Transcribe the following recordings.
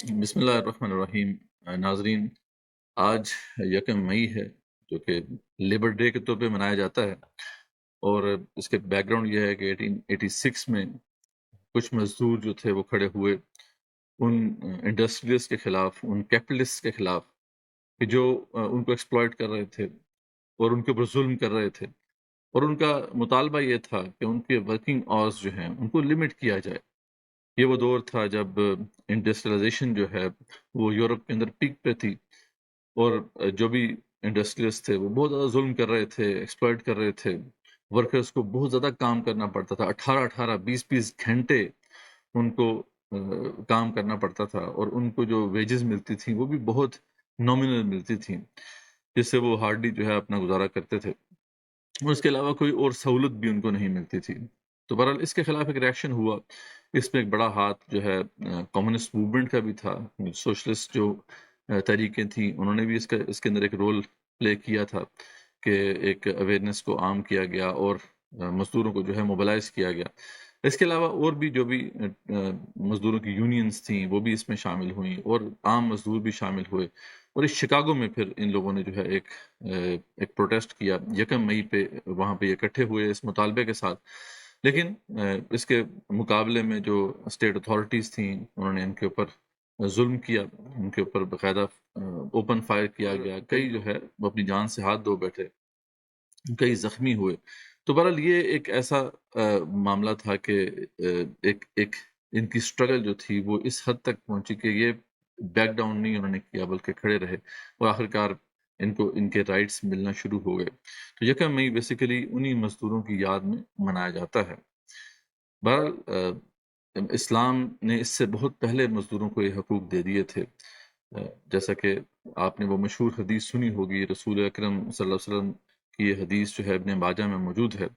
بسم اللہ الرحمن الرحیم۔ ناظرین، آج یکم مئی ہے جو کہ لیبر ڈے کے طور پہ منایا جاتا ہے، اور اس کے بیک گراؤنڈ یہ ہے کہ 1886 میں کچھ مزدور جو تھے وہ کھڑے ہوئے ان انڈسٹریلسٹ کے خلاف، ان کیپٹلسٹ کے خلاف کہ جو ان کو ایکسپلائٹ کر رہے تھے اور ان کے اوپر ظلم کر رہے تھے، اور ان کا مطالبہ یہ تھا کہ ان کے ورکنگ آورس جو ہیں ان کو لمٹ کیا جائے۔ یہ وہ دور تھا جب انڈسٹریلائزیشن جو ہے وہ یورپ کے اندر پیک پہ تھی، اور جو بھی انڈسٹریلسٹ تھے وہ بہت زیادہ ظلم کر رہے تھے، ایکسپلائٹ کر رہے تھے۔ ورکرز کو بہت زیادہ کام کرنا پڑتا تھا، 18 20 گھنٹے ان کو کام کرنا پڑتا تھا، اور ان کو جو ویجز ملتی تھیں وہ بھی بہت نامنل ملتی تھیں، جس سے وہ ہارڈلی جو ہے اپنا گزارا کرتے تھے، اور اس کے علاوہ کوئی اور سہولت بھی ان کو نہیں ملتی تھی۔ تو بہرحال اس کے خلاف ایک ریئیکشن ہوا۔ اس میں ایک بڑا ہاتھ جو ہے کمیونسٹ موومنٹ کا بھی تھا، سوشلسٹ جو تحریکیں تھیں انہوں نے بھی اس کے اندر ایک رول پلے کیا تھا کہ ایک اویئرنیس کو عام کیا گیا اور مزدوروں کو جو ہے موبلائز کیا گیا۔ اس کے علاوہ اور بھی جو بھی مزدوروں کی یونینز تھیں وہ بھی اس میں شامل ہوئیں، اور عام مزدور بھی شامل ہوئے، اور اس شکاگو میں پھر ان لوگوں نے جو ہے ایک پروٹیسٹ کیا یکم مئی پہ، وہاں پہ اکٹھے ہوئے اس مطالبے کے ساتھ۔ لیکن اس کے مقابلے میں جو اسٹیٹ اتھارٹیز تھیں انہوں نے ان کے اوپر ظلم کیا، ان کے اوپر باقاعدہ اوپن فائر کیا گیا، کئی جو ہے وہ اپنی جان سے ہاتھ دھو بیٹھے، کئی زخمی ہوئے۔ تو بہرحال یہ ایک ایسا معاملہ تھا کہ ایک ان کی سٹرگل جو تھی وہ اس حد تک پہنچی کہ یہ بیک ڈاؤن نہیں انہوں نے کیا بلکہ کھڑے رہے، اور آخرکار ان کو ان کے رائٹس ملنا شروع ہو گئے۔ تو یکم مئی بیسیکلی انہی مزدوروں کی یاد میں منایا جاتا ہے۔ بہرحال اسلام نے اس سے بہت پہلے مزدوروں کو یہ حقوق دے دیے تھے، جیسا کہ آپ نے وہ مشہور حدیث سنی ہوگی، رسول اکرم صلی اللہ علیہ وسلم کی یہ حدیث جو ہے ابن ماجہ میں موجود ہے۔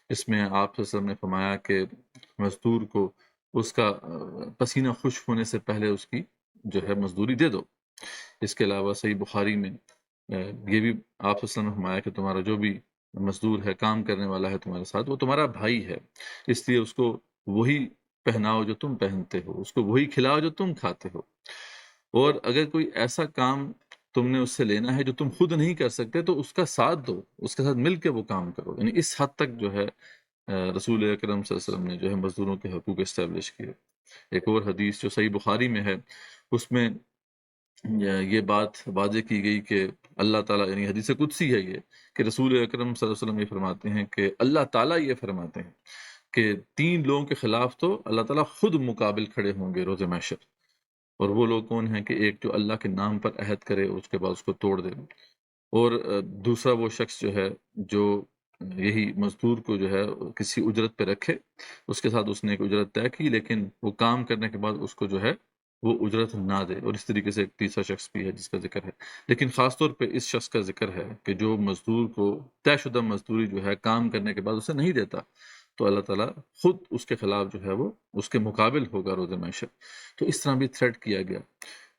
اس میں آپ صلی اللہ علیہ وسلم نے فرمایا کہ مزدور کو اس کا پسینہ خشک ہونے سے پہلے اس کی جو ہے مزدوری دے دو۔ اس کے علاوہ صحیح بخاری میں یہ بھی آپ صلی اللہ علیہ وسلم نے فرمایا کہ تمہارا جو بھی مزدور ہے، کام کرنے والا ہے تمہارے ساتھ، وہ تمہارا بھائی ہے، اس لیے اس کو وہی پہناؤ جو تم پہنتے ہو، اس کو وہی کھلاؤ جو تم کھاتے ہو، اور اگر کوئی ایسا کام تم نے اس سے لینا ہے جو تم خود نہیں کر سکتے تو اس کا ساتھ دو، اس کے ساتھ مل کے وہ کام کرو۔ یعنی اس حد تک جو ہے رسول اکرم صلی اللہ علیہ وسلم نے جو ہے مزدوروں کے حقوق اسٹیبلش کیے۔ ایک اور حدیث جو صحیح بخاری میں ہے، اس میں یہ بات واضح کی گئی کہ اللہ تعالیٰ، یعنی حدیث قدسی ہے یہ، کہ رسول اکرم صلی اللہ علیہ وسلم یہ فرماتے ہیں کہ اللہ تعالیٰ یہ فرماتے ہیں کہ 3 لوگوں کے خلاف تو اللہ تعالیٰ خود مقابل کھڑے ہوں گے روز محشر، اور وہ لوگ کون ہیں کہ ایک جو اللہ کے نام پر عہد کرے اس کے بعد اس کو توڑ دے، اور دوسرا وہ شخص جو ہے جو یہی مزدور کو جو ہے کسی اجرت پہ رکھے، اس کے ساتھ اس نے ایک اجرت طے کی لیکن وہ کام کرنے کے بعد اس کو جو ہے وہ اجرت نہ دے، اور اس طریقے سے ایک تیسرا شخص بھی ہے جس کا ذکر ہے۔ لیکن خاص طور پہ اس شخص کا ذکر ہے کہ جو مزدور کو طے شدہ مزدوری جو ہے کام کرنے کے بعد اسے نہیں دیتا، تو اللہ تعالیٰ خود اس کے خلاف جو ہے وہ اس کے مقابل ہوگا روز محشر۔ تو اس طرح بھی تھریٹ کیا گیا۔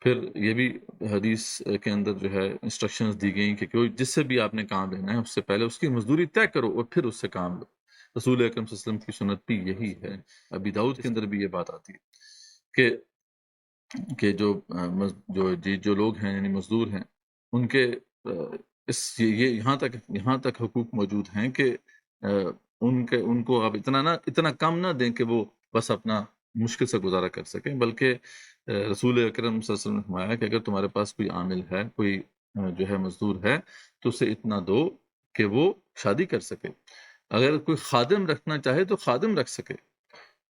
پھر یہ بھی حدیث کے اندر جو ہے انسٹرکشنز دی گئیں کہ کوئی جس سے بھی آپ نے کام لینا ہے اس سے پہلے اس کی مزدوری طے کرو اور پھر اس سے کام لو۔ رسول اکرم صلی اللہ علیہ وسلم کی سنت بھی یہی ہے۔ ابی داؤد کے اندر بھی یہ بات آتی ہے کہ جو لوگ ہیں یعنی مزدور ہیں، ان کے یہ یہاں تک حقوق موجود ہیں کہ ان کو آپ اتنا کم نہ دیں کہ وہ بس اپنا مشکل سے گزارا کر سکیں، بلکہ رسول اکرم صلی اللہ علیہ وسلم نے فرمایا کہ اگر تمہارے پاس کوئی عامل ہے، کوئی جو ہے مزدور ہے، تو اسے اتنا دو کہ وہ شادی کر سکے، اگر کوئی خادم رکھنا چاہے تو خادم رکھ سکے،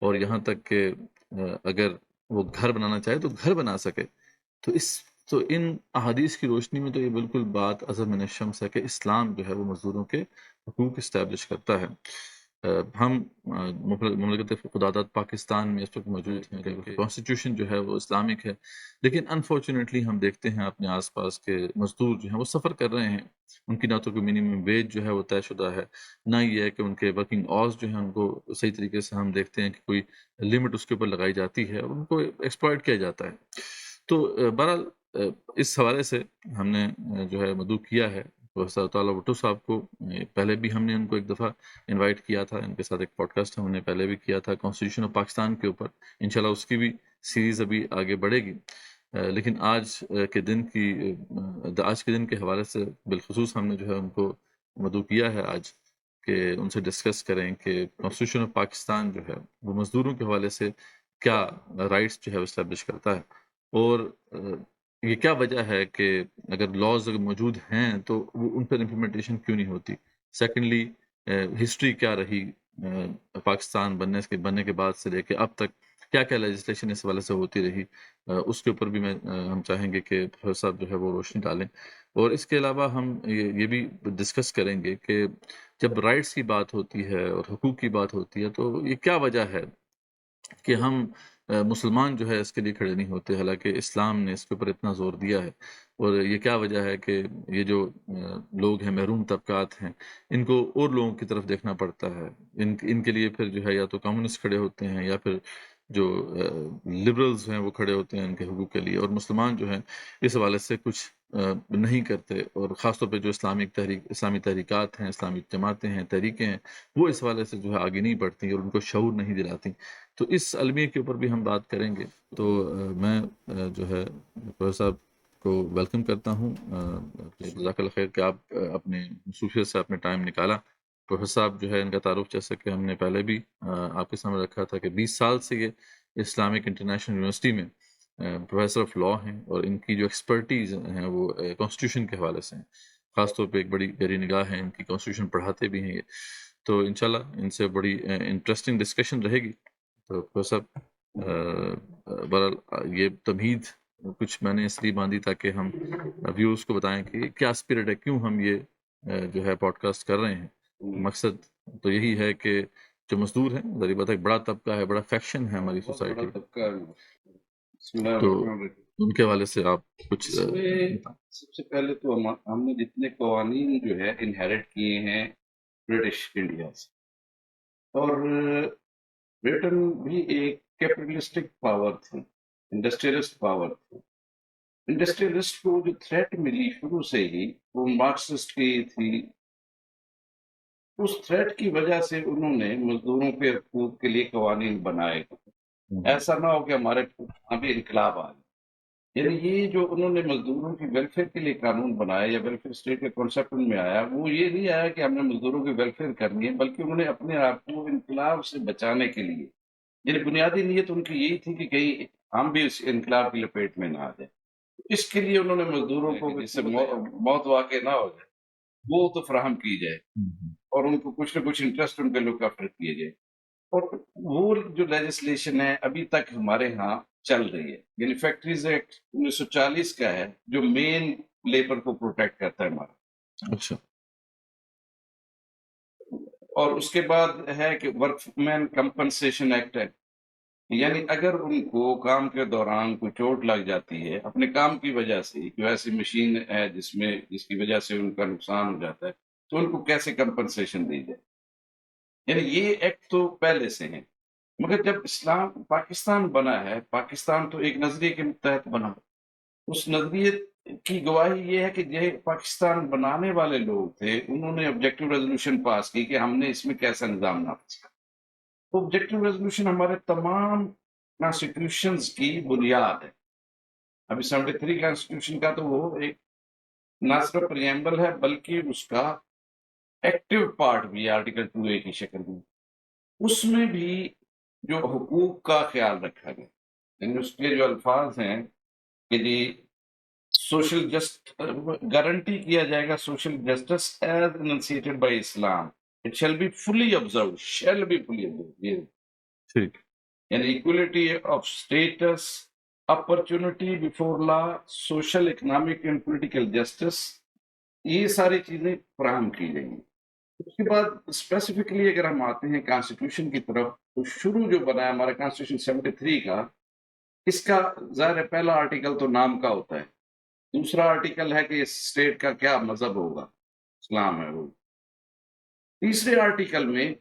اور یہاں تک کہ اگر وہ گھر بنانا چاہے تو گھر بنا سکے۔ تو ان احادیث کی روشنی میں تو یہ بالکل بات اعظم من الشمس ہے کہ اسلام جو ہے وہ مزدوروں کے حقوق اسٹیبلش کرتا ہے۔ ہم مملکت خداداد پاکستان میں اس وقت موجود ہیں کہ کانسٹیٹیوشن جو ہے وہ اسلامک ہے، لیکن انفارچونیٹلی ہم دیکھتے ہیں اپنے آس پاس کے مزدور جو ہیں وہ سفر کر رہے ہیں، ان کی نہ تو کوئی منیمم ویج جو ہے وہ طے شدہ ہے، نہ یہ ہے کہ ان کے ورکنگ آورس جو ہیں ان کو صحیح طریقے سے ہم دیکھتے ہیں کہ کوئی لمٹ اس کے اوپر لگائی جاتی ہے، اور ان کو ایکسپلائٹ کیا جاتا ہے۔ تو بہرحال اس حوالے سے ہم نے جو ہے مدعو کیا ہے پروفیسر تعالیٰ بھٹو صاحب کو۔ پہلے بھی ہم نے ان کو ایک دفعہ انوائٹ کیا تھا، ان کے ساتھ ایک پوڈ کاسٹ ہم نے پہلے بھی کیا تھا کانسٹیٹیوشن آف پاکستان کے اوپر، انشاءاللہ اس کی بھی سیریز ابھی آگے بڑھے گی۔ لیکن آج کے دن کے حوالے سے بالخصوص ہم نے جو ہے ان کو مدعو کیا ہے آج کہ ان سے ڈسکس کریں کہ کانسٹیٹیوشن آف پاکستان جو ہے وہ مزدوروں کے حوالے سے کیا رائٹس جو ہے اسٹیبلش کرتا ہے، اور یہ کیا وجہ ہے کہ اگر لاز اگر موجود ہیں تو وہ ان پر امپلیمنٹیشن کیوں نہیں ہوتی. سیکنڈلی، ہسٹری کیا رہی پاکستان بننے کے بعد سے لے کے اب تک کیا کیا لیجسلیشن اس حوالے سے ہوتی رہی، اس کے اوپر بھی ہم چاہیں گے کہ پروفیسر صاحب جو ہے وہ روشنی ڈالیں. اور اس کے علاوہ ہم یہ بھی ڈسکس کریں گے کہ جب رائٹس کی بات ہوتی ہے اور حقوق کی بات ہوتی ہے تو یہ کیا وجہ ہے کہ ہم مسلمان جو ہے اس کے لیے کھڑے نہیں ہوتے، حالانکہ اسلام نے اس کے اوپر اتنا زور دیا ہے. اور یہ کیا وجہ ہے کہ یہ جو لوگ ہیں، محروم طبقات ہیں، ان کو اور لوگوں کی طرف دیکھنا پڑتا ہے. ان کے لیے پھر جو ہے یا تو کمیونسٹ کھڑے ہوتے ہیں یا پھر جو لبرلز ہیں وہ کھڑے ہوتے ہیں ان کے حقوق کے لیے، اور مسلمان جو ہیں اس حوالے سے کچھ نہیں کرتے. اور خاص طور پہ جو اسلامی تحریکات ہیں، اسلامی جماعتیں ہیں، تحریکیں ہیں، وہ اس حوالے سے جو ہے آگے نہیں بڑھتی اور ان کو شعور نہیں دلاتی. تو اس المیہ کے اوپر بھی ہم بات کریں گے. تو میں جو ہے پروفیسر صاحب کو ویلکم کرتا ہوں. جزاک اللہ خیر کہ آپ اپنے مصروفیت سے اپنے ٹائم نکالا. پروفیسر صاحب جو ہے ان کا تعارف جیسا کہ ہم نے پہلے بھی آپ کے سامنے رکھا تھا کہ 20 سال سے یہ اسلامک انٹرنیشنل یونیورسٹی میں پروفیسر آف لا ہیں، اور ان کی جو ایکسپرٹیز ہیں وہ کانسٹیٹیوشن کے حوالے سے ہیں. خاص طور پہ ایک بڑی گہری نگاہ ہے ان کی، کانسٹیٹیوشن پڑھاتے بھی ہیں یہ. تو انشاءاللہ ان سے بڑی انٹرسٹنگ ڈسکشن رہے گی. تو پروفیسر صاحب، بہرحال یہ تمہید کچھ میں نے اس لیے باندھی تاکہ ہم ویورز کو بتائیں کہ کیا اسپرٹ ہے، کیوں ہم یہ جو ہے پوڈ کاسٹ کر رہے ہیں. مقصد تو یہی ہے کہ جو مزدور ہیں، ظاہر بات ہے ایک بڑا طبقہ ہے، بڑا فیکشن ہے ہماری سوسائٹی، تو ان کے حوالے سے آپ کچھ سب سے پہلے تو ہم نے جتنے قوانین جو ہے انہیرٹ کیے ہیں برٹش انڈیا سے، اور برٹن بھی ایک کیپٹلسٹک پاور تھی، انڈسٹریلسٹ پاور تھی. انڈسٹریلسٹ کو جو تھریٹ ملی شروع سے ہی وہ مارکسسٹ کی تھی. اس تھریٹ کی وجہ سے انہوں نے مزدوروں کے حقوق کے لیے قوانین بنائے. ایسا نہ ہو کہ ہمارے یہاں بھی انقلاب آ جائے. یعنی یہ جو انہوں نے مزدوروں کی ویلفیئر کے لیے قانون بنایا یا ویلفیئر اسٹیٹ کے کانسیپٹ میں آیا، وہ یہ نہیں آیا کہ ہم نے مزدوروں کی ویلفیئر کرنی ہے، بلکہ انہوں نے اپنے آپ کو انقلاب سے بچانے کے لیے، یعنی بنیادی نیت ان کی یہی تھی کہ کہیں ہم بھی اس انقلاب کی لپیٹ میں نہ آ جائیں. اس کے لیے انہوں نے مزدوروں کو جس سے موت واقع نہ ہو جائے وہ تو فراہم کی جائے، اور ان کو کچھ نہ کچھ انٹرسٹ ان کے لک آفٹر کیے جائے. اور وہ جو لیجسلیشن ہے ابھی تک ہمارے ہاں چل رہی ہے. یعنی فیکٹریز ایکٹ 1940 کا ہے جو مین لیبر کو پروٹیکٹ کرتا ہے ہمارا. اچھا. اور اس کے بعد ہے کہ ورک مین کمپنسیشن ایکٹ ہے، یعنی اگر ان کو کام کے دوران کوئی چوٹ لگ جاتی ہے اپنے کام کی وجہ سے، جو ایسی مشین ہے جس کی وجہ سے ان کا نقصان ہو جاتا ہے، تو ان کو کیسے کمپنسیشن دی جائے. یعنی یہ ایکٹ تو پہلے سے ہیں. مگر جب اسلام پاکستان بنا ہے، پاکستان تو ایک نظریے کے تحت بنا. اس نظریے کی گواہی یہ ہے کہ جو پاکستان بنانے والے لوگ تھے انہوں نے آبجیکٹو ریزولوشن پاس کی کہ ہم نے اس میں کیسا نظام نافذ کیا. آبجیکٹو ریزولوشن ہمارے تمام کانسٹیٹیوشنز کی بنیاد ہے. ابھی 73 کانسٹیٹیوشن کا تو وہ ایک نہ صرف پریمبل ہے بلکہ اس کا ایکٹیو پارٹ بھی آرٹیکل 2A کی شکل میں. اس میں بھی جو حقوق کا خیال رکھا گیا، یعنی اس کے جو الفاظ ہیں کہ جی سوشل گارنٹی کیا جائے گا social justice as insisted by Islam, it shall be fully observed, ٹھیک. یعنی equality of status, opportunity before law, social economic and political justice, یہ ساری چیزیں فراہم کی گئی ہیں. اس کے بعد اسپیسیفکلی اگر ہم آتے ہیں کانسٹیٹیوشن کی طرف، تو شروع جو بنا ہے ہمارا کانسٹیٹیوشن 73 کا، اس کا ظاہر پہلا آرٹیکل تو نام کا ہوتا ہے، دوسرا آرٹیکل ہے کہ اس اسٹیٹ کا کیا مذہب ہوگا، اسلام ہے وہ. تیسرے آرٹیکل میں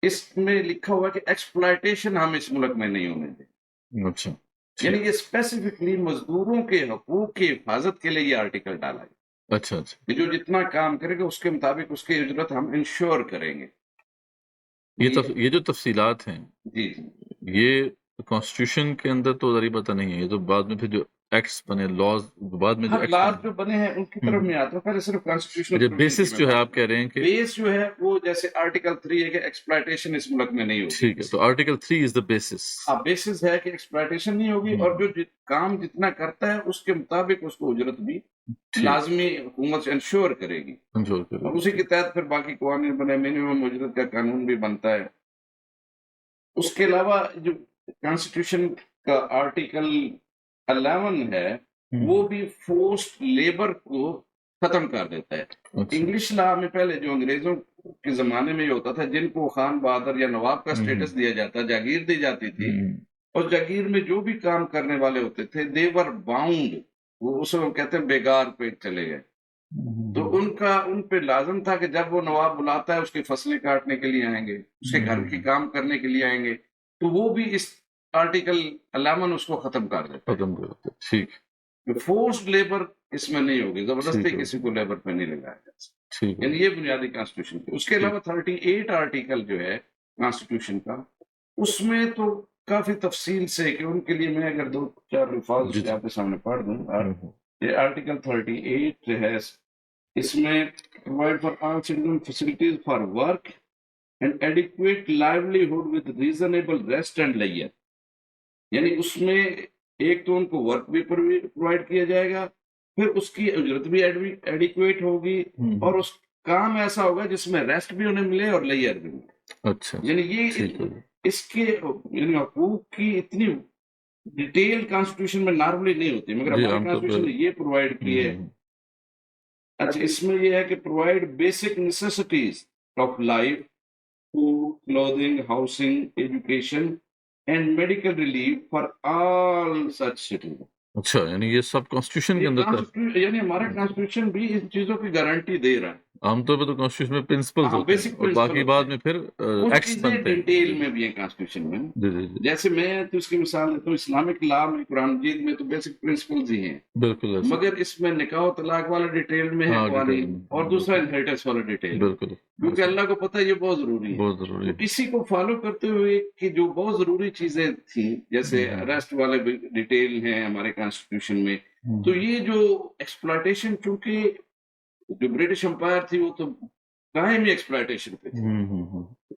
اس میں لکھا ہوا کہ ایکسپلائٹیشن ہم اس ملک میں نہیں ہونے دیں. اچھا. یعنی یہ اسپیسیفکلی مزدوروں کے حقوق کی حفاظت کے لیے یہ آرٹیکل ڈالا ہے. اچھا. کہ جو جتنا کام کرے گا اس کے مطابق اس کی اجرت ہم انشور کریں گے. یہ جو تفصیلات ہیں جی یہ کانسٹیٹیوشن کے اندر تو ذریعہ پتہ نہیں ہے، یہ تو بعد میں پھر جو ایکٹس بنے، لاز بعد میں جو ہر ایکٹس لاز بنے جو بنے ہیں ان کی طرف میں آتا ہے، پہلے صرف کانسٹیٹیوشنل بیسس جو ہے آپ کہہ رہے ہیں کہ بیس جو ہے وہ جیسے آرٹیکل 3 ہے کہ ایکسپلائٹیشن اس ملک میں نہیں ہوگی. ٹھیک ہے، تو article 3 is the basis. Basis ہے کہ ایکسپلائٹیشن نہیں ہوگی، اور جو کام جتنا کرتا ہے اس کے مطابق اس کو اجرت بھی لازمی حکومت انشور کرے گی، اور اسی کے تحت پھر باقی قوانین بنے، منیمم اجرت کا قانون بھی بنتا ہے. اس کے علاوہ جو کانسٹیٹیوشن کا آرٹیکل 11 ہے وہ بھی فورسڈ لیبر کو ختم کر دیتا ہے. انگلش لا میں پہلے جو انگریزوں کے زمانے میں یہ ہوتا تھا، جن کو خان بہادر یا نواب کا سٹیٹس دیا جاتا، جاگیر دی جاتی تھی، اور جاگیر میں جو بھی کام کرنے والے ہوتے تھے دے ور باؤنڈ، وہ اس کو کہتے ہیں بیگار پہ چلے گئے. تو ان پہ لازم تھا کہ جب وہ نواب بلاتا ہے اس کی فصلیں کاٹنے کے لیے آئیں گے، اس کے گھر کی کام کرنے کے لیے آئیں گے، تو وہ بھی اس آرٹیکل 11 اس کو ختم کر دیتا ہے. ٹھیک، فورسڈ لیبر اس میں نہیں ہوگی، زبردستی کسی کو لیبر پہ نہیں لگایا جا سکتا. یعنی یہ بنیادی کانسٹیٹیوشن کی. اس کے علاوہ 38 آرٹیکل جو ہے کانسٹیٹیوشن کا، اس میں تو کافی تفصیل سے کہ ان کے لیے میں اگر 2-4 الفاظ آپ کے سامنے پڑھ دوں. یہ آرٹیکل 38 ہے، اس میں provide for all citizen facilities for work and adequate livelihood with reasonable rest and leisure. یعنی اس میں ایک تو ان کو ورک بھی پرووائڈ کیا جائے گا، پھر اس کی اجرت بھی ایڈیکویٹ ہوگی، اور اس کام ایسا ہوگا جس میں ریسٹ بھی انہیں ملے اور لیئر بھی ملے. اچھا، یعنی یہ اس کے یعنی حقوق کی اتنی ڈیٹیل کانسٹیٹیوشن میں نارملی نہیں ہوتی، مگر ہماری کانسٹیٹیوشن نے یہ پرووائڈ کی ہے. اچھا، اس میں یہ ہے کہ provide basic necessities of life, food, clothing, housing, education and medical relief for all such citizen. اچھا، یعنی یہ سب کانسٹیٹیوشن کے اندر، یعنی ہمارا کانسٹیٹیوشن بھی ان چیزوں کی گارنٹی دے رہا ہے. عام طور پہ تو کانسٹیٹیوشن میں پرنسپلز ہوتے ہیں اور باقی بعد میں پھر ایکٹس بنتے ہیں. ڈیٹیل میں بھی ہیں کانسٹیٹیوشن میں. جیسے میں تو اس کی مثال دیتا ہوں، اسلامک لا میں قرآن مجید میں تو بیسک پرنسپلز ہی ہیں، بالکل، مگر اس میں نکاح و طلاق والا ڈیٹیل میں ہے قوانین، اور دوسرا انہیریٹنس والا ڈیٹیل، بالکل، کیونکہ اللہ کو پتہ ہے یہ بہت ضروری ہے. اسی کو فالو کرتے ہوئے کہ جو بہت ضروری چیزیں تھیں، جیسے ریسٹ والے ڈیٹیل ہیں ہمارے کانسٹیٹیوشن میں. تو یہ جو ایکسپلائٹیشن، چونکہ جو برٹش امپائر تھی وہ تو قائم ہی ایکسپلائٹیشن پہ تھی،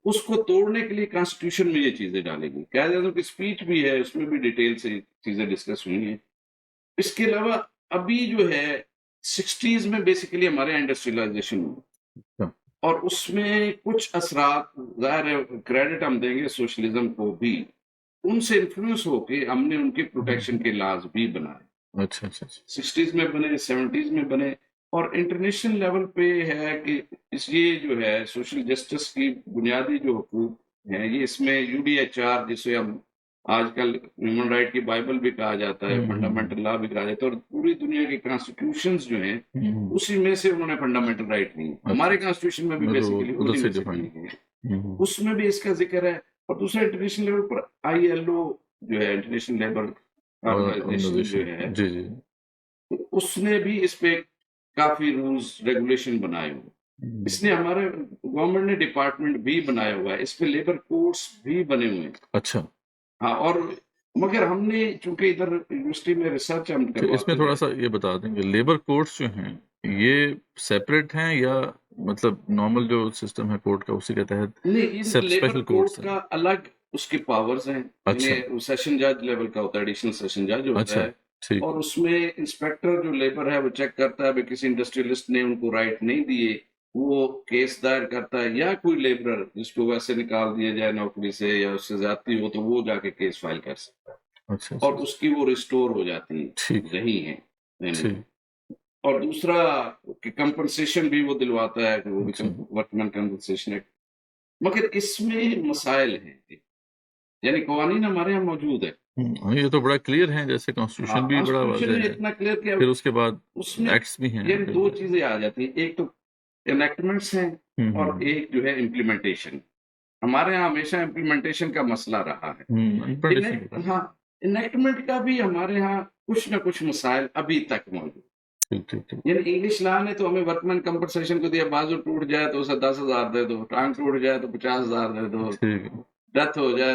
اس کو توڑنے کے لیے کانسٹیٹیوشن میں یہ چیزیں ڈالیں گی. قائد اعظم کی اسپیچ بھی ہے، اس میں بھی ڈیٹیل سے چیزیں ڈسکس ہوئی ہیں. اس کے علاوہ ابھی جو ہے 60s میں بیسیکلی ہمارے انڈسٹریلائزیشن ہوئی، اور اس میں کچھ اثرات ظاہر ہے کریڈٹ ہم دیں گے سوشلزم کو بھی، ان سے انفلوئنس ہو کے ہم نے ان کے پروٹیکشن کے لاز بھی بنائے. اچھا، 60s میں بنے، 70s میں بنے، اور انٹرنیشنل لیول پہ ہے کہ یہ جو ہے سوشل جسٹس کی بنیادی جو حقوق ہیں، یہ اس میں UDHR جسے ہم آج کل ہیومن رائٹ کی بائبل بھی کہا جاتا ہے، فنڈامنٹل لا بھی کہا جاتا ہے، اور پوری دنیا کے کانسٹیٹیوشنز جو ہیں اسی میں سے انہوں نے فنڈامنٹل رائٹ لی. ہمارے کانسٹیٹیوشن میں بھی بیسیکلی اس میں بھی اس کا ذکر ہے. اور دوسرا انٹرنیشنل لیول پر ILO جو ہے، انٹرنیشنل لیبر آرگنائزیشن جو ہے، اس نے بھی اس پہ کافی رولز ریگولیشن بنائے ہوئے. اس نے ہمارے گورنمنٹ نے ڈپارٹمنٹ بھی بنایا ہوا ہے، اس پہ لیبر کورٹس بھی بنے ہوئے ہیں. اچھا، ہاں. اور مگر ہم نے چونکہ ادھر یونیورسٹی میں ریسرچ ہم کرواتے ہیں، اس میں تھوڑا سا یہ بتا دیں کہ لیبر کورٹس جو ہیں یہ سیپریٹ ہیں یا مطلب نارمل جو سسٹم ہے کورٹ کا اسی کے تحت؟ نہیں، لیبر کورٹ کا الگ اس کے پاورز ہیں. سیشن جج لیول کا ہوتا ہے، ایڈیشنل سیشن جج ہوتا ہے، اور اس میں انسپیکٹر جو لیبر ہے وہ چیک کرتا ہے کسی انڈسٹریلسٹ نے ان کو رائٹ نہیں دیے، وہ کیس دائر کرتا ہے، یا کوئی لیبرر جس کو ویسے نکال دیا جائے نوکری سے یا اس سے زیادتی ہو تو وہ جا کے کیس فائل کر سکتا ہے، اور اس کی وہ ریسٹور ہو جاتی یہی ہے. اور دوسرا کہ کمپنسیشن بھی وہ دلواتا ہے، کہ وہ ورکمین کمپنسیشن ایکٹ. مگر اس میں مسائل ہیں، یعنی قوانین ہمارے یہاں موجود ہے، یہ تو بڑا کلیئر ہے، جیسے کانسٹیٹیوشن بھی بڑا واضح ہے، اتنا کلیئر کیا، پھر اس کے بعد اس میں ایکٹس بھی ہیں. یہ دو چیزیں آ جاتی ہیں، ایک تو انیکٹمنٹس ہیں اور ایک جو ہے امپلیمنٹیشن. ہمارے یہاں ہمیشہ امپلیمنٹیشن کا مسئلہ رہا ہے. ہاں، انیکٹمنٹ کا بھی ہمارے یہاں کچھ نہ کچھ مسائل ابھی تک موجود. یعنی انگلش لا نے تو ہمیں ورکمین کمپنسیشن کو دیا، بازو ٹوٹ جائے تو اسے 10,000 دے دو، ٹانگ ٹوٹ جائے تو 50,000 دے دو، ڈیتھ ہو جائے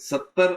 70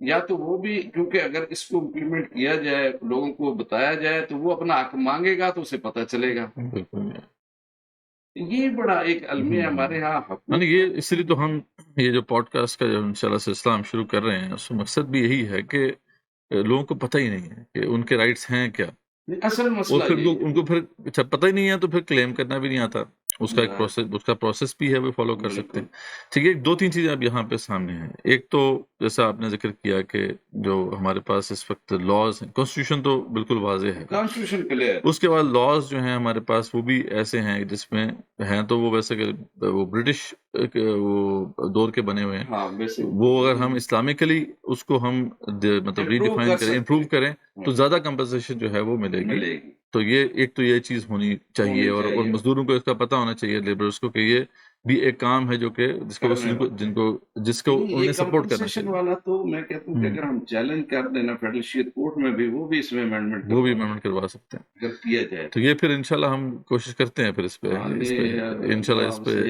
یا تو وہ بھی، کیونکہ اگر اس کو امپلیمنٹ کیا جائے، لوگوں کو بتایا جائے، تو وہ اپنا حق مانگے گا تو اسے پتہ چلے گا. بالکل. یہ بڑا ایک المیہ ہمارے ہاں حقوق. یہ اس لیے تو ہم یہ جو پوڈ کاسٹ کا جو انشاءاللہ سلسلہ ہم شروع کر رہے ہیں، اس کا مقصد بھی یہی ہے کہ لوگوں کو پتہ ہی نہیں ہے کہ ان کے رائٹس ہیں کیا، اصل اور مسئلہ پھر یہ ان کو پھر اچھا پتہ ہی نہیں ہے تو پھر کلیم کرنا بھی نہیں آتا. اس کا ایک ہے. پروسیس بھی ہے، وہ فالو کر سکتے ہیں. ٹھیک ہے، دو تین چیزیں اب یہاں پہ سامنے ہیں. ایک تو جیسا آپ نے ذکر کیا کہ جو ہمارے پاس اس وقت لاز ہیں، کانسٹیٹیوشن تو بالکل واضح ہے. Constitution clear. اس کے بعد لاز جو ہیں ہمارے پاس وہ بھی ایسے ہیں جس میں ہیں تو وہ ویسے کہ وہ برٹش وہ دور کے بنے ہوئے ہیں. وہ اگر ہم اسلامکلی اس کو ہم مطلب ریڈیفائن کریں، امپروو کریں تو زیادہ کمپنسیشن جو ہے وہ ملے گی. تو یہ ایک تو یہ چیز ہونی چاہیے، اور مزدوروں کو اس کا پتہ ہونا چاہیے، لیبرز کو، کہ یہ بھی ایک کام ہے جو کہ جس کو انہیں سپورٹ کرنا چاہیے. والا تو میں کہتا ہوں کہ اگر ہم چیلنج کر دینا فیڈرل شیئر کورٹ میں بھی، وہ بھی اس میں امینڈمنٹ کروا سکتے ہیں اگر کیا جائے. تو یہ پھر انشاءاللہ ہم کوشش کرتے ہیں پھر اس پہ انشاءاللہ اس پہ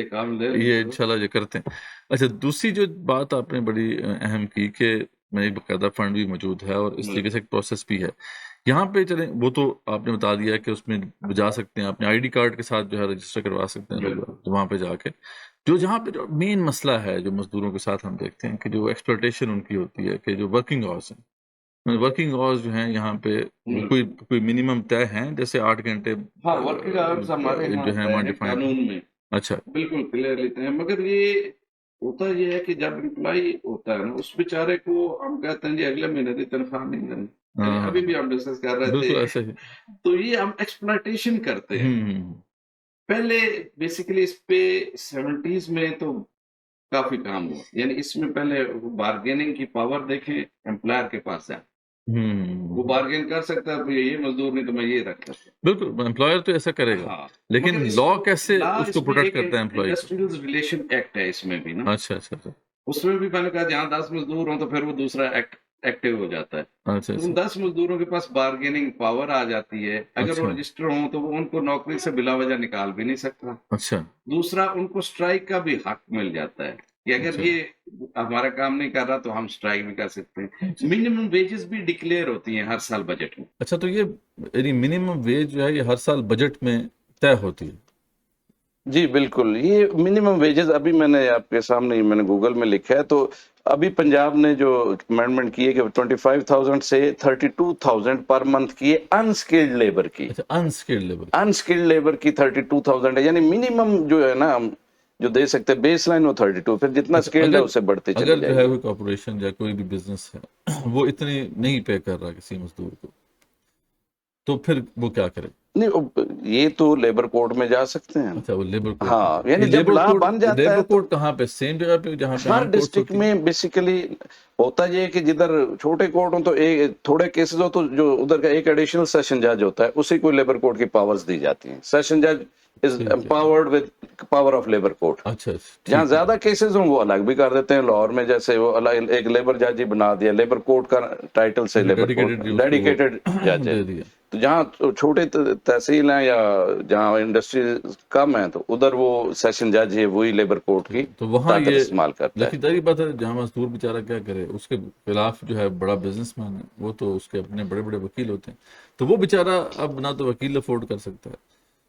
یہ انشاءاللہ یہ کرتے ہیں. اچھا، دوسری جو بات آپ نے بڑی اہم کی کہ میں باقاعدہ فنڈ بھی موجود ہے اور اس طریقے سے ایک پروسیس بھی ہے یہاں پہ. چلیں وہ تو آپ نے بتا دیا کہ اس میں جا سکتے ہیں، اپنے آئی ڈی کارڈ کے ساتھ جو ہے رجسٹر کروا سکتے ہیں وہاں پہ جا کے. جہاں پہ جو مین مسئلہ ہے جو مزدوروں کے ساتھ ہم دیکھتے ہیں کہ جو ایکسپلوٹیشن ان کی ہوتی ہے، کہ جو ورکنگ آورس ہیں، ورکنگ آورس جو ہیں یہاں پہ کوئی منیمم طے ہیں، جیسے 8 گھنٹے ورکنگ آورس ہمارے جو ہیں قانون میں اچھا بالکل کلیئر لیتے ہیں. مگر یہ ہوتا یہ ہے کہ جب امپلائی ہوتا ہے نا، اس بیچارے کو ہم کہتے ہیں جی اگلے مہینے کی تنخواہ نہیں کرنی. ابھی بھی ہم ڈسکس کر رہے تھے ایسا ہی. تو یہ ہم ایکسپلائٹیشن کرتے ہیں. پہلے بیسیکلی اس پہ 70s میں تو کافی کام ہوا، یعنی اس میں پہلے بارگیننگ کی پاور دیکھیں امپلائر کے پاس جائیں. وہ بارگین کر سکتا ہے، یہ مزدور نہیں تو میں یہ رکھ سکتا. بالکل امپلائر تو ایسا کرے گا، لیکن لا کیسے اس کو پروٹیکٹ کرتا ہے امپلائی؟ انڈسٹریل ریلیشن ایکٹ ہے اس میں بھی نا. اچھا اچھا اچھا. اس میں بھی میں نے کہا جہاں 10 مزدور ہوں تو پھر وہ دوسرا ایکٹ ایکٹیو ہو جاتا ہے. ان 10 مزدوروں کے پاس بارگیننگ پاور آ جاتی ہے. اگر وہ رجسٹر ہوں تو وہ ان کو نوکری سے بلا وجہ نکال بھی نہیں سکتا. اچھا. دوسرا ان کو سٹرائک کا بھی حق مل جاتا ہے کہ اگر یہ ہمارا کام نہیں کر رہا تو ہم سٹرائک بھی کر سکتے ہیں. منیمم ویجز بھی ڈکلیئر ہوتی ہیں ہر سال بجٹ میں. اچھا، تو یہ یعنی منیمم ویج جو ہے یہ ہر سال بجٹ میں طے ہوتی ہے؟ جی بالکل. یہ منیمم ویجز ابھی میں نے آپ کے سامنے میں نے گوگل میں لکھا ہے، تو ابھی پنجاب نے جو امینڈمنٹ کی ہے کہ 25,000 سے 32,000 پر منتھ کی ہے انسکلڈ لیبر کی. انسکلڈ لیبر کی 32,000 ہے، یعنی منیمم جو ہے نا ہم جو دے سکتے ہیں بیس لائن وہ 32، پھر جتنا اسکلڈ ہے اس سے بڑھتے چلے جائیں. اگر جو ہے کوئی کارپوریشن یا کوئی بھی بزنس ہے وہ اتنی نہیں پے کر رہا کسی مزدور کو، تو پھر وہ کیا کرے؟ نہیں، یہ تو لیبر کورٹ میں جا سکتے ہیں. اچھا، وہ لیبر کورٹ. ہاں، یعنی جب لا بن جاتا ہے. لیبر کورٹ کہاں پہ؟ سیم جگہ پہ جہاں پہ ہر ڈسٹرکٹ میں بیسیکلی ہوتا یہ ہے کہ جدھر چھوٹے کورٹ ہوں تو تھوڑے کیسز ہو تو جو ادھر کا ایک ایڈیشنل سیشن جج ہوتا ہے اسی کو لیبر کورٹ کی پاورز دی جاتی ہیں. سیشن جج is empowered with power of labour court. جہاں زیادہ کیسز ہوں وہ الگ بھی کر دیتے ہیں. لاہور میں جیسے وہ ایک لیبر جج ہی بنا دیا، لیبر کورٹ کا ٹائٹل سے لیبر کورٹ ڈیڈیکیٹڈ جج ہے. تو جہاں چھوٹے تحصیل ہیں یا جہاں انڈسٹری کم ہیں تو ادھر وہ سیشن جج ہے وہی لیبر کورٹ کی طاقت استعمال کرتا ہے. لیکن ظاہر بات ہے جہاں مزدور بیچارہ کیا کرے، اس کے خلاف جو ہے بڑا بزنس مین ہے، وہ تو اس کے اپنے بڑے بڑے وکیل ہوتے ہیں، تو وہ بیچارہ اب نہ تو وکیل افورڈ کر سکتا ہے،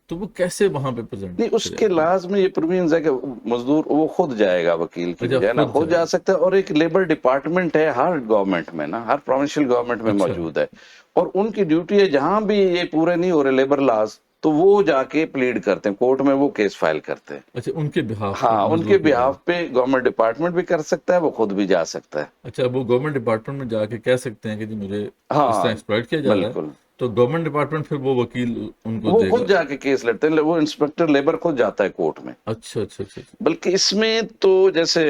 تو وہ کیسے وہاں پہ پریزنٹ؟ نہیں، اس کے لاز میں یہ پروویژنز ہے کہ مزدور وہ خود جائے گا وکیل کی بجائے نا، خود جا سکتا ہے. اور ایک لیبر ڈپارٹمنٹ ہے ہر گورنمنٹ میں نا، ہر پروونشل گورنمنٹ میں موجود ہے، اور ان کی ڈیوٹی ہے جہاں بھی یہ پورے نہیں ہو رہے لیبر لاز تو وہ جا کے پلیڈ کرتے ہیں کورٹ میں، وہ کیس فائل کرتے ہیں. اچھا، ان کے بہاف؟ ہاں، ان کے بہاف پہ گورنمنٹ ڈپارٹمنٹ بھی کر سکتا ہے، وہ خود بھی جا سکتا ہے. اچھا، وہ گورنمنٹ ڈپارٹمنٹ میں جا کے کہہ سکتے ہیں کہ جی مجھے اس طرح ایکسپلائٹ کیا جا رہا ہے، تو گورنمنٹ ڈپارٹمنٹ پھر وہ وکیل ان کو وہ خود جا کے کیس لڑتے ہیں. وہ انسپیکٹر لیبر خود جاتا ہے کورٹ میں. اچھا اچھا اچھا. بلکہ اس میں تو جیسے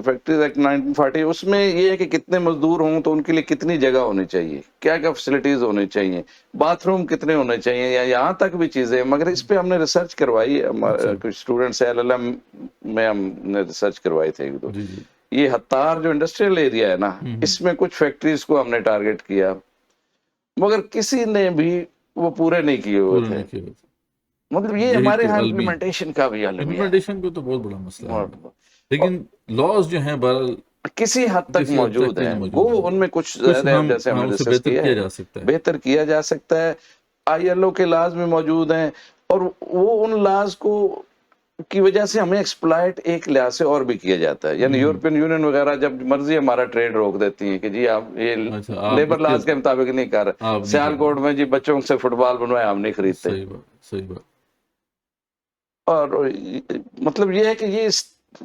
فیکٹریز ایکٹ 1940 اس میں یہ ہے کہ کتنے مزدور ہوں تو ان کے لیے کتنی جگہ ہونی چاہیے، کیا کیا فیسلٹیز ہونی چاہیے، باتھ روم کتنے ہونے چاہیے، یا یہاں تک بھی چیزیں. مگر اس پہ ہم نے ریسرچ کروائی، کچھ اسٹوڈنٹس LLM میں ہم نے ریسرچ کروائی تھے ایک دو. یہ ہتار جو انڈسٹریل ایریا ہے نا، اس میں کچھ فیکٹریز کو ہم نے ٹارگٹ کیا، مگر کسی نے بھی وہ پورے نہیں کیے ہوئے تھے. مطلب یہ ہمارے یہاں امپلیمنٹیشن کا بھی امپلیمنٹیشن کو تو بہت بڑا مسئلہ ہے. لیکن لاز جو ہیں بہرحال کسی حد تک کسی حد موجود تک ہیں، موجود وہ ہیں، ان میں کچھ کچھ زیادہ جیسے ہم نے اسے ڈسکس بہتر کیا کیا ہے جا سکتا ہے. بہتر کیا جا سکتا ہے. آئی ایل او کے لاز میں موجود ہیں، اور وہ ان لاز کو کی وجہ سے ہمیں ایکسپلائٹ ایک لحاظ سے اور بھی کیا جاتا ہے. یعنی یورپین یونین وغیرہ جب مرضی ہمارا ٹریڈ روک دیتی ہیں کہ جی آپ یہ اچھا آپ لیبر اس کے لاز کے مطابق نہیں کر رہے. آپ نہیں سیال کر کوٹ رہے. میں جی بچوں سے فٹ بال بنوائے ہم نہیں خریدتے. صحیح بات، صحیح بات. اور مطلب یہ ہے کہ یہ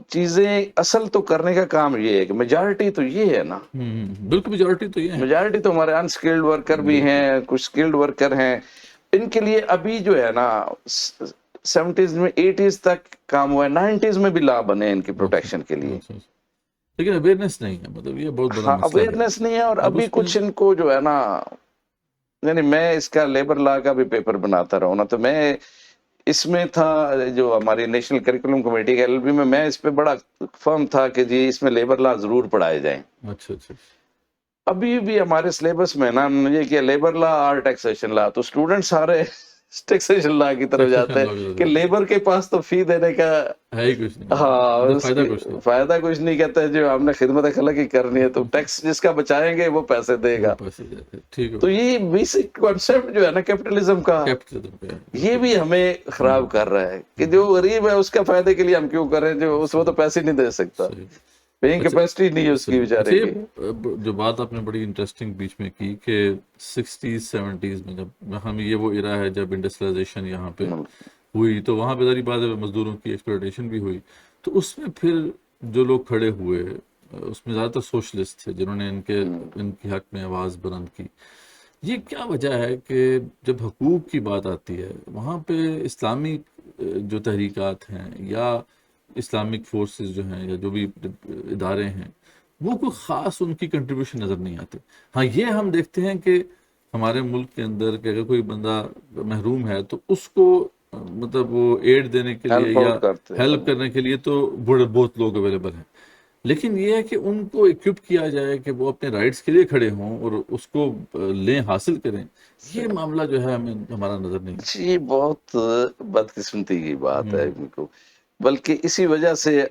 چیزیں اصل تو کرنے کا کام یہ ہے کہ میجارٹی تو یہ ہے نا، بالکل میجورٹی تو یہ ہے. میجارٹی تو ہمارے انسکلڈ ورکر بھی ہیں، کچھ اسکلڈ ورکر ہیں. ان کے لیے ابھی جو ہے نا 70s میں 80s تک کام ہوا ہے، 90s میں بھی لا بنے ان کی پروٹیکشن کے لیے. اچھا. لیکن اویئرنیس نہیں ہے، مطلب یہ بہت بڑا ہاں مسئلہ ہے. اویئرنیس نہیں ہے. اور اب ابھی اس میں کچھ ان کو جو ہے نا، یعنی میں اس کا لیبر لا کا بھی پیپر بناتا رہا ہوں نا، تو میں اس میں تھا جو ہماری نیشنل کریکولم کمیٹی کے LLB میں اس پہ بڑا فرم تھا کہ جی اس میں لیبر لا ضرور پڑھائے جائیں. اچھا. ابھی بھی ہمارے سلیبس میں نا یہ کہ لیبر لا اور ٹیکسیشن لا، تو اسٹوڈنٹ سارے ٹیکسیشن لا کی طرف جاتے ہیں کہ لیبر کے پاس تو فی دینے کا ہے ہی کچھ نہیں، ہاں فائدہ کچھ نہیں. فائدہ کچھ نہیں. کہتا ہے جو ہم نے خدمت خلق ہی کرنی ہے تو ٹیکس جس کا بچائیں گے وہ پیسے دے گا. ٹھیک ہے. تو یہ بیسک کانسیپٹ جو ہے نا کیپٹلزم کا، یہ بھی ہمیں خراب کر رہا ہے کہ جو غریب ہے اس کا فائدے کے لیے ہم کیوں کریں، جو اس وہ تو پیسے نہیں دے سکتا، پیئنگ کیپیسٹی نہیں ہے اس کی بیچارے کی. جو بات آپ نے بڑی انٹرسٹنگ بیچ میں کی کہ 60s 70s میں جب ہم یہ وہ ایرا ہے جب انڈسٹریلائزیشن یہاں پہ ہوئی تو وہاں پہ ذری بات مزدوروں کی ایکسپلوٹیشن بھی ہوئی. تو اس میں پھر جو لوگ کھڑے ہوئے اس میں زیادہ تر سوشلسٹ تھے جنہوں نے ان کے حق میں آواز بلند کی. یہ کیا وجہ ہے کہ جب حقوق کی بات آتی ہے وہاں پہ اسلامی جو تحریکات ہیں یا اسلامک فورسز جو ہیں یا جو بھی ادارے ہیں وہ کوئی خاص ان کی کنٹریبیوشن نظر نہیں آتے. ہاں یہ ہم دیکھتے ہیں کہ ہمارے ملک کے اندر کہ اگر کوئی بندہ محروم ہے تو اس کو مطلب وہ ایڈ دینے کے لیے یا ہیلپ کرنے کے لیے تو بہت لوگ اویلیبل ہیں. لیکن یہ ہے کہ ان کو اکوپ کیا جائے کہ وہ اپنے رائٹس کے لیے کھڑے ہوں اور اس کو لیں، حاصل کریں، یہ معاملہ جو ہے ہمیں ہمارا نظر نہیں. یہ بہت بدقسمتی کی بات ہے کو، بلکہ اسی وجہ سے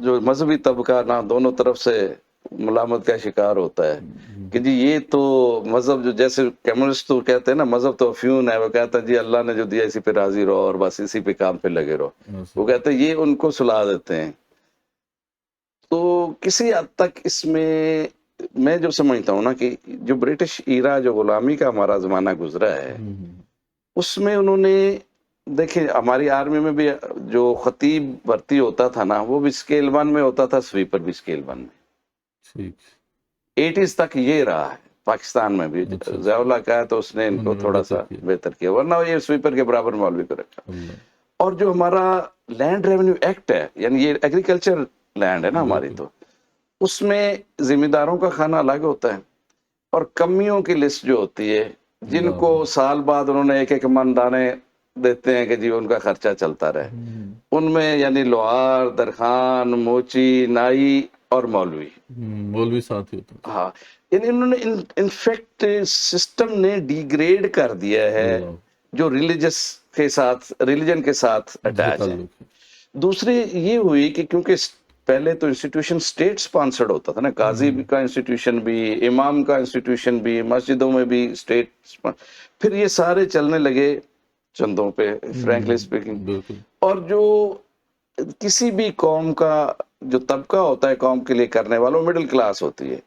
جو مذہبی طبقہ نا دونوں طرف سے ملامت کا شکار ہوتا ہے کہ جی یہ تو مذہب جو جیسے کمیونسٹ تو کہتے ہیں نا مذہب تو افیون ہے، وہ کہتا ہے جی اللہ نے جو دیا اسی پہ راضی رہو اور بس اسی پہ کام پہ لگے رہو. وہ کہتے ہیں یہ ان کو سلا دیتے ہیں. تو کسی حد تک اس میں جو سمجھتا ہوں نا کہ جو برٹش ایرا جو غلامی کا ہمارا زمانہ گزرا ہے اس میں انہوں نے دیکھیں ہماری آرمی میں بھی جو خطیب بھرتی ہوتا تھا نا وہ بھی اسکیل 1 میں ہوتا تھا، سویپر بھی اسکیل 1 میں. 80s تک یہ رہا ہے پاکستان میں بھی. ضیاء اللہ کا ہے تو اس نے ان کو تھوڑا سا بہتر کیا، ورنہ یہ سویپر کے برابر مولوی کو رکھا. اور جو ہمارا لینڈ ریونیو ایکٹ ہے، یعنی یہ ایگریکلچر لینڈ ہے نا ہماری، تو اس میں ذمہ داروں کا کھانا الگ ہوتا ہے اور کمیوں کی لسٹ جو ہوتی ہے جن کو سال بعد انہوں نے ایک من دانے دیتے ہیں کہ جی ان کا خرچہ چلتا رہے. ان میں یعنی لوہار، درخان، موچی، نائی اور مولوی ساتھ ہی ہوتا. ہاں یعنی انہوں نے انفیکٹ سسٹم نے ڈیگریڈ کر دیا ہے جو ریلیجن کے ساتھ اٹیچ ہے. دوسری یہ ہوئی کہ کیونکہ پہلے تو انسٹیٹیوشن اسٹیٹ سپانسرڈ ہوتا تھا نا، قاضی کا انسٹیٹیوشن بھی، امام کا انسٹیٹیوشن بھی، مسجدوں میں بھی اسٹیٹ، پھر یہ سارے چلنے لگے چندوں پہ فرینکلی اسپیکنگ. اور جو کسی بھی قوم کا جو طبقہ ہوتا ہے قوم کے لیے کرنے والا وہ مڈل کلاس ہوتی ہے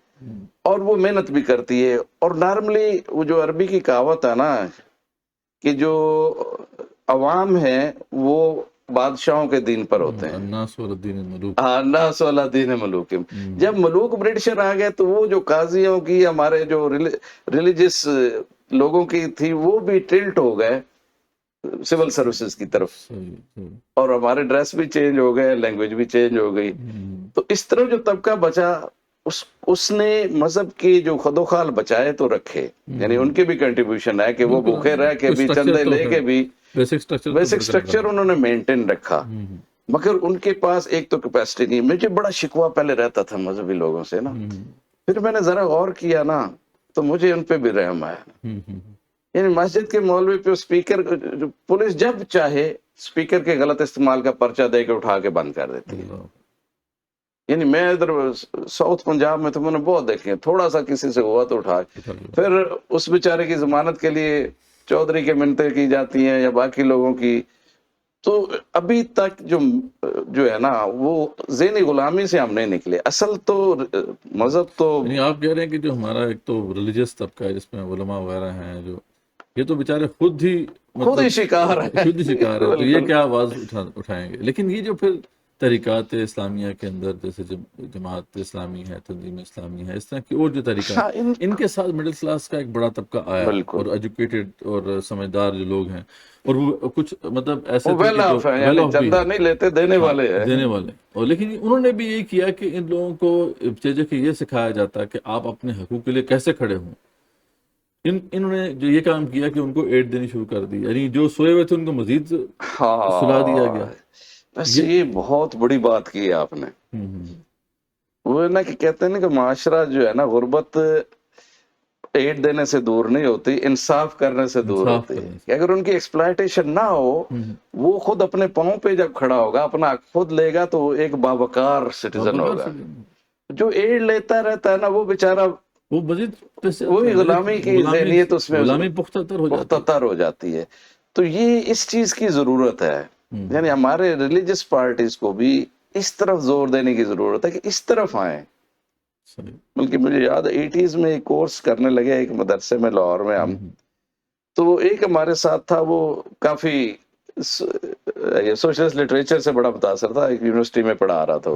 اور وہ محنت بھی کرتی ہے. اور نارملی وہ جو عربی کی کہاوت ہے نا کہ جو عوام ہیں وہ بادشاہوں کے دین پر ہوتے ہیں، الناس والا دین ملوک. جب ملوک برٹشر آ گئے تو وہ جو قاضیوں کی ہمارے جو ریلیجس لوگوں کی تھی وہ بھی ٹلٹ ہو گئے سول سروسز کی طرف، اور ہمارے ڈریس بھی چینج ہو گئے، لینگویج بھی چینج ہو گئی. تو اس طرح جو طبقہ بچا اس نے مذہب کی جو خدوخال بچائے تو رکھے، یعنی ان کے بھی کنٹریبیوشن ہے کہ وہ بھوکے رہ کے بھی چندے لے کے بھی بیسک سٹرکچر انہوں نے مینٹین رکھا. مگر ان کے پاس ایک تو کیپیسٹی نہیں. مجھے بڑا شکوہ پہلے رہتا تھا مذہبی لوگوں سے نا، پھر میں نے ذرا غور کیا نا تو مجھے ان پہ بھی رحم آیا. یعنی مسجد کے مولوی پہ اسپیکر، پولیس جب چاہے اسپیکر کے غلط استعمال کا پرچہ دے کے اٹھا کے بند کر دیتی ہے. یعنی میں ادھر ساؤتھ پنجاب میں تو میں نے بہت دیکھے ہیں، تھوڑا سا کسی سے ہوا تو اٹھا پھر اس بیچارے کی ضمانت کے لیے چودھری کے منتیں کی جاتی ہیں یا باقی لوگوں کی. تو ابھی تک جو ہے نا وہ ذہنی غلامی سے ہم نہیں نکلے. اصل تو مذہب تو یعنی آپ کہہ رہے ہیں کہ جو ہمارا ایک تو ریلیجیس طبقہ ہے جس میں علماء وغیرہ ہیں، جو یہ تو بیچارے خود ہی خود ہی شکار ہے. خود ہی شکار ہے، تو یہ بالکل. کیا آواز اٹھائیں گے؟ لیکن یہ جو پھر طریقات اسلامیہ کے اندر جیسے جماعت اسلامی ہے، تنظیم اسلامی ہے، اس طرح کی اور جو طریقات، ہاں، ان کے ساتھ مڈل کلاس کا ایک بڑا طبقہ آیا بالکل. اور ایجوکیٹڈ اور سمجھدار جو لوگ ہیں، اور وہ کچھ مطلب ایسے وہ تھے ویل کہ جو آف ہے، ویل یعنی آف بھی چندہ ہے، نہیں لیتے، دینے ہاں، والے ہیں. دینے والے. اور لیکن انہوں نے بھی یہی کیا کہ ان لوگوں کو ابتداء کہ یہ سکھایا جاتا کہ آپ اپنے حقوق کے لیے کیسے کھڑے ہوں. انہوں نے جو یہ کام کیا کہ ان کو ایڈ دینی شروع کر دی، یعنی جو سوئے ہوئے تھے ان کو مزید سلا دیا گیا. بس یہ بہت بڑی بات کی ہے آپ نے. وہ نا کہ کہتے ہیں نا کہ معاشرہ جو ہے نا غربت ایڈ دینے سے دور نہیں ہوتی، انصاف کرنے سے دور انصاف ہوتی ہے. کرنے سے. کہ اگر ان کی ایکسپلائٹیشن نہ ہو، وہ خود اپنے پاؤں پہ جب کھڑا ہوگا، اپنا خود لے گا، تو وہ ایک باوقار سٹیزن ہوگا. جو ایڈ لیتا رہتا ہے نا وہ بیچارہ وہ مزید وہی غلامی کی ذہنیت اس میں غلامی پختہ تر ہو جاتی ہے. تو یہ اس چیز کی ضرورت ہے. یعنی ہمارے ریلیجس پارٹیز کو بھی اس طرف زور دینے کی ضرورت ہے کہ اس طرف آئیں. بلکہ مجھے یاد ہے 80s میں ایک کورس کرنے لگے ایک مدرسے میں لاہور میں ہم. تو ایک ہمارے ساتھ تھا، وہ کافی سوشلسٹ لٹریچر سے بڑا متاثر تھا، ایک یونیورسٹی میں پڑھا رہا تھا.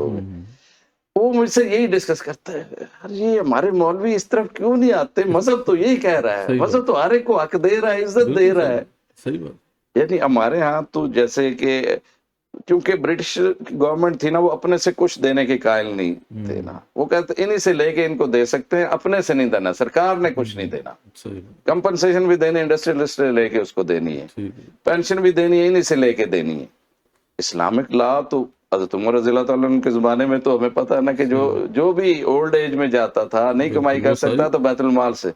وہ مجھ سے یہی ڈسکس کرتا ہے، یہ ہمارے مولوی اس طرف کیوں نہیں آتے؟ مذہب تو یہی کہہ رہا ہے، مذہب تو ہر ایک کو حق دے رہا ہے، عزت دے رہا ہے. صحیح بات. یعنی ہمارے ہاں تو جیسے کہ کیونکہ برٹش گورنمنٹ تھی نا، وہ اپنے سے کچھ دینے کے قائل نہیں تھے نا. وہ کہتے انہی سے لے کے ان کو دے سکتے ہیں، اپنے سے نہیں دینا، سرکار نے کچھ نہیں دینا. کمپنسیشن بھی دینی انڈسٹریلسٹ سے لے کے اس کو دینی ہے، پینشن بھی دینی ہے انہی سے لے کے دینی ہے. اسلامک لا تو حضرت عمر رضی اللہ تعالیٰ عنہ کے زمانے میں تو ہمیں پتہ ہے نا کہ جو بھی اولڈ ایج میں جاتا تھا، نہیں کمائی کر سکتا تو بیت المال سے.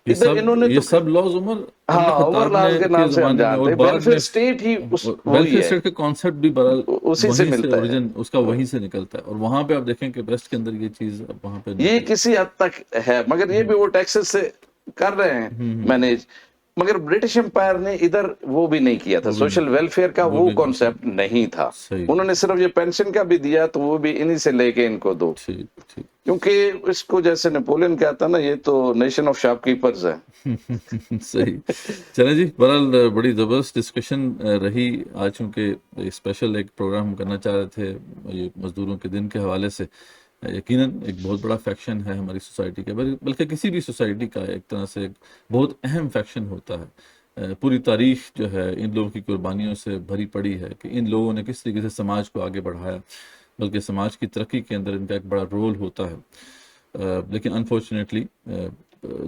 ادھر انہوں نے یہ سب لاز عمر عمر لاز کے نام سے ہم جانتے ہیں. ویلفیئر اسٹیٹ ہی وہی ہے، اسٹیٹ کا کانسیپٹ بھی برحال اسی سے ملتا ہے. اوریجن اس کا وہیں سے نکلتا ہے. اور وہاں پہ آپ دیکھیں کہ ویسٹ کے اندر یہ چیز وہاں پہ یہ کسی حد تک ہے، مگر یہ بھی وہ ٹیکسز سے کر رہے ہیں مینیج. مگر برٹش امپائر نے ادھر وہ بھی نہیں کیا تھا، سوشل ویلفیئر کا وہ کانسیپٹ نہیں تھا. انہوں نے صرف یہ پینشن کا بھی دیا تو وہ بھی انہی سے لے کے ان کو دو. کیونکہ اس کو جیسے نیپولین کہتا نا، یہ تو نیشن آف شاپ کیپرز ہے. صحیح. چلیں جی، بہرحال بڑی زبردست ڈسکشن رہی آج، چونکہ اسپیشل ایک پروگرام کرنا چاہ رہے تھے یہ مزدوروں کے دن کے حوالے سے. یقیناً ایک بہت بڑا فیکشن ہے ہماری سوسائٹی کا، بلکہ کسی بھی سوسائٹی کا ایک طرح سے ایک بہت اہم فیکشن ہوتا ہے. پوری تاریخ جو ہے ان لوگوں کی قربانیوں سے بھری پڑی ہے کہ ان لوگوں نے کس طریقے سے سماج کو آگے بڑھایا، بلکہ سماج کی ترقی کے اندر ان کا ایک بڑا رول ہوتا ہے. لیکن انفارچونیٹلی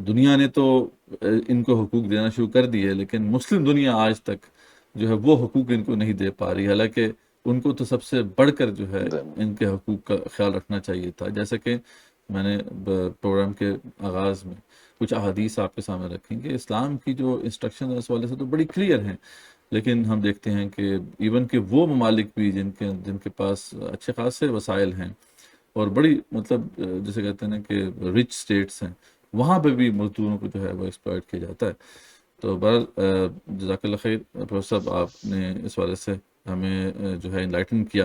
دنیا نے تو ان کو حقوق دینا شروع کر دیے، لیکن مسلم دنیا آج تک جو ہے وہ حقوق ان کو نہیں دے پا رہی. حالانکہ ان کو تو سب سے بڑھ کر جو ہے ان کے حقوق کا خیال رکھنا چاہیے تھا. جیسے کہ میں نے پروگرام کے آغاز میں کچھ احادیث آپ کے سامنے رکھیں کہ اسلام کی جو انسٹرکشن ہے اس والے سے تو بڑی کلیئر ہیں، لیکن ہم دیکھتے ہیں کہ ایون کہ وہ ممالک بھی جن کے پاس اچھے خاصے وسائل ہیں اور بڑی مطلب جسے کہتے ہیں نا کہ رچ سٹیٹس ہیں، وہاں پہ بھی مزدوروں کو جو ہے وہ ایکسپلائٹ کیا جاتا ہے. تو بہرحال جزاک اللہ خیر پروفیسر صاحب، آپ نے اس والے سے ہمیں جو ہے انلائٹن کیا.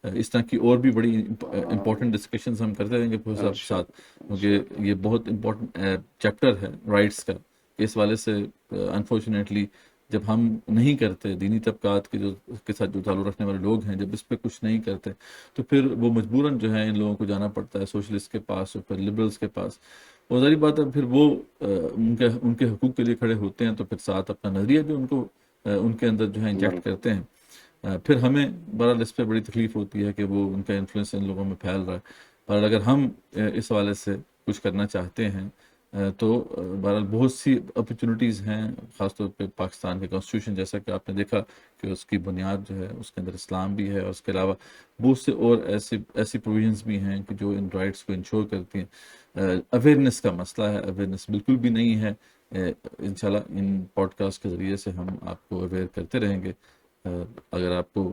اس طرح کی اور بھی بڑی امپورٹنٹ ڈسکشنز ہم کرتے رہیں گے پروفیسر صاحب کے ساتھ، کیونکہ یہ بہت امپورٹنٹ چیپٹر ہے رائٹس کا. اس والے سے انفارچونیٹلی جب ہم نہیں کرتے، دینی طبقات کے ساتھ جو تعلق رکھنے والے لوگ ہیں، جب اس پہ کچھ نہیں کرتے تو پھر وہ مجبوراً جو ہے ان لوگوں کو جانا پڑتا ہے سوشلسٹ کے پاس اور پھر لبرلس کے پاس. اور ظاہری بات ہے پھر وہ ان کے حقوق کے لیے کھڑے ہوتے ہیں تو پھر ساتھ اپنا نظریہ بھی ان کے اندر جو ہے انجیکٹ کرتے ہیں. پھر ہمیں بہرحال اس پہ بڑی تکلیف ہوتی ہے کہ وہ ان کا انفلوئنس ان لوگوں میں پھیل رہا ہے. اور اگر ہم اس حوالے سے کچھ کرنا چاہتے ہیں تو بہرحال بہت سی اپرچونیٹیز ہیں، خاص طور پہ پاکستان کے کانسٹیٹیوشن جیسا کہ آپ نے دیکھا کہ اس کی بنیاد جو ہے اس کے اندر اسلام بھی ہے، اور اس کے علاوہ بہت سے اور ایسی پروویژنس بھی ہیں کہ جو ان رائٹس کو انشور کرتی ہیں. اویئرنیس کا مسئلہ ہے، اویئرنیس بالکل بھی نہیں ہے. انشاءاللہ ان پوڈ کاسٹ کے ذریعے سے ہم آپ کو اویئر کرتے رہیں گے. اگر آپ کو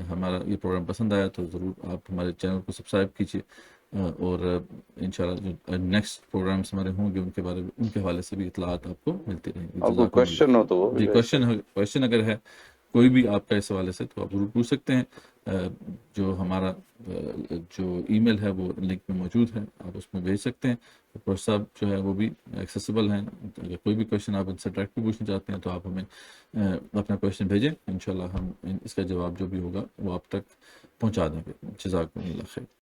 ہمارا یہ پروگرام پسند آیا تو ضرور آپ ہمارے چینل کو سبسکرائب کیجیے، اور انشاءاللہ جو نیکسٹ پروگرامس ہمارے ہوں گے ان کے حوالے سے بھی اطلاعات آپ کو ملتی رہیں گی. اور کوئی کوشچن ہو تو وہ بھی جی کوشچن اگر ہے کوئی بھی آپ کا اس حوالے سے تو آپ ضرور پوچھ سکتے ہیں. جو ہمارا جو ای میل ہے وہ لنک میں موجود ہے، آپ اس میں بھیج سکتے ہیں. پروفیسر صاحب جو ہے وہ بھی ایکسیسیبل ہیں، اگر کوئی بھی کویشچن آپ ان سے ڈائریکٹ پوچھنا چاہتے ہیں تو آپ ہمیں اپنا کویشچن بھیجیں، انشاءاللہ ہم اس کا جواب جو بھی ہوگا وہ آپ تک پہنچا دیں گے. جزاکم اللہ خیر.